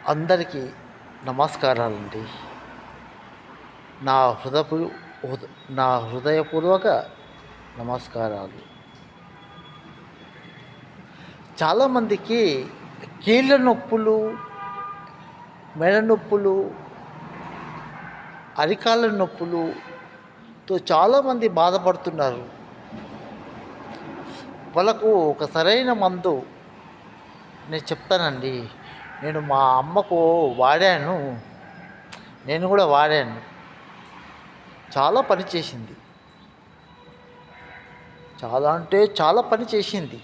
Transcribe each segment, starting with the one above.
అందరికీ నమస్కారాలండి. నా హృదపు హృద నా హృదయపూర్వక నమస్కారాలు. చాలామందికి కీళ్ళ నొప్పులు, మెడ నొప్పులు, అరికాళ్ళ నొప్పులుతో చాలామంది బాధపడుతున్నారు. వాళ్ళకు ఒక సరైన మందు నేను చెప్తానండి. నేను మా అమ్మకు వాడాను. నేను కూడా వాడాను. చాలా పని చేసింది. చాలా అంటే చాలా పని చేసింది.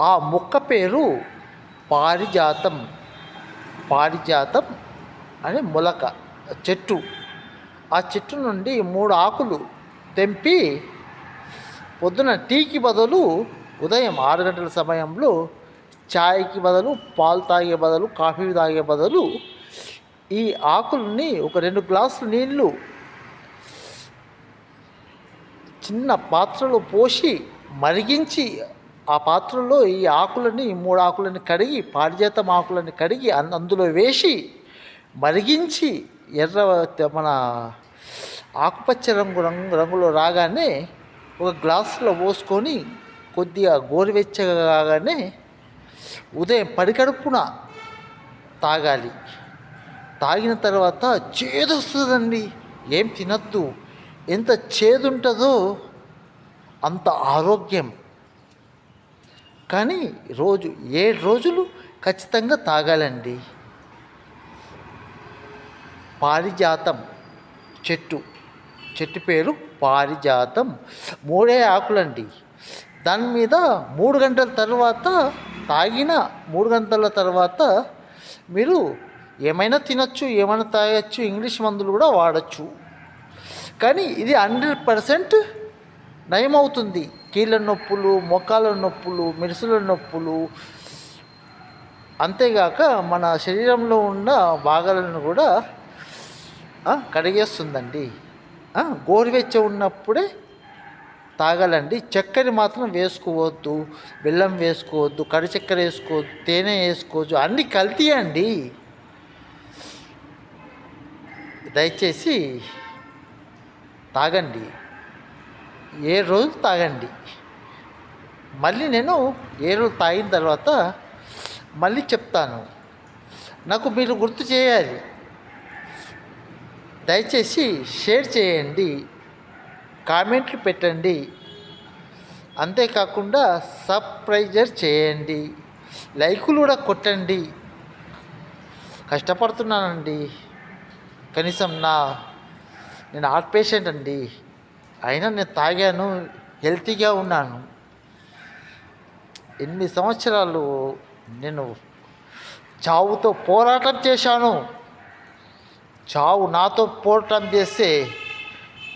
ఆ మొక్క పేరు పారిజాతం. పారిజాతం అనే మొలక చెట్టు. ఆ చెట్టు నుండి 3 ఆకులు తెంపి పొద్దున టీకి బదులు ఉదయం 6 గంటల సమయంలో చాయ్కి బదులు, పాలు తాగే బదులు, కాఫీ తాగే బదులు ఈ ఆకుల్ని ఒక 2 గ్లాసులు నీళ్ళు చిన్న పాత్రలో పోసి మరిగించి, ఆ పాత్రలో ఈ ఆకులని 3 ఆకులని కడిగి, పారిజాతం ఆకులని కడిగి అందులో వేసి మరిగించి మన ఆకుపచ్చ రంగులో రాగానే ఒక గ్లాసులో పోసుకొని కొద్దిగా గోరువెచ్చగా కాగానే ఉదయం పడికడుపున తాగాలి. తాగిన తర్వాత చేదు వస్తుందండి. ఏం తినద్దు. ఎంత చేదు ఉంటుందో అంత ఆరోగ్యం. కానీ 7 రోజులు ఖచ్చితంగా తాగాలండి. పారిజాతం చెట్టు పేరు పారిజాతం. 3 ఆకులండి. దాని మీద 3 గంటల తర్వాత తాగిన 3 గంటల తర్వాత మీరు ఏమైనా తినచ్చు, ఏమైనా తాగొచ్చు, ఇంగ్లీష్ మందులు కూడా వాడచ్చు. కానీ ఇది 100% నయమవుతుంది. కీళ్ళ నొప్పులు, మోకాళ్ళ నొప్పులు, మెరుసుల నొప్పులు, అంతేగాక మన శరీరంలో ఉన్న భాగాలను కూడా కడిగేస్తుందండి. గోరువెచ్చ ఉన్నప్పుడే తాగాలండి. చక్కెర మాత్రం వేసుకోవద్దు, బెల్లం వేసుకోవద్దు, కడి చక్కెర వేసుకోవద్దు, తేనె వేసుకోవద్దు. అన్నీ కల్తీ అండి. దయచేసి తాగండి. 7 రోజులు తాగండి. మళ్ళీ నేను 7 రోజులు తాగిన తర్వాత మళ్ళీ చెప్తాను. నాకు మీరు గుర్తు చేయాలి. దయచేసి షేర్ చేయండి, కామెంట్లు పెట్టండి. అంతేకాకుండా సబ్స్క్రైబ్ చేయండి, లైకులు కూడా కొట్టండి. కష్టపడుతున్నానండి. కనీసం నేను హార్ట్ పేషెంట్ అండి. అయినా నేను తాగాను, హెల్తీగా ఉన్నాను. 8 సంవత్సరాలు నేను చావుతో పోరాటం చేశాను. చావు నాతో పోరాటం చేస్తే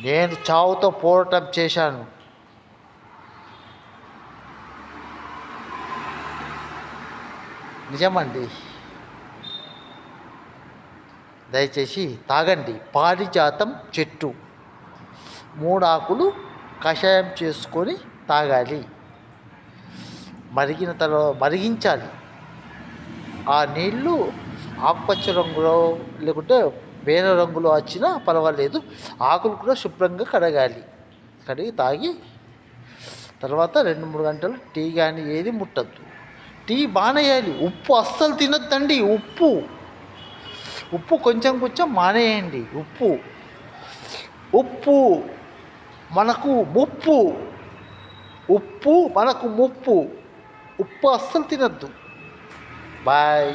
నేను చావుతో పోరాటం చేశాను. నిజమండి. దయచేసి తాగండి. పారిజాతం చెట్టు 3 ఆకులు కషాయం చేసుకొని తాగాలి. మరిగించాలి. ఆ నీళ్ళు ఆకుపచ్చ రంగులో లేకుంటే వేరే రంగులో వచ్చినా పర్వాలేదు. ఆకులు కూడా శుభ్రంగా కడిగి తాగి తర్వాత 2-3 గంటలు టీ కానీ ఏది ముట్టద్దు. టీ బానేయాలి. ఉప్పు అస్సలు తినొద్దండి. ఉప్పు కొంచెం మానేయండి. ఉప్పు మనకు ముప్పు. ఉప్పు అస్సలు తినద్దు. బాయ్.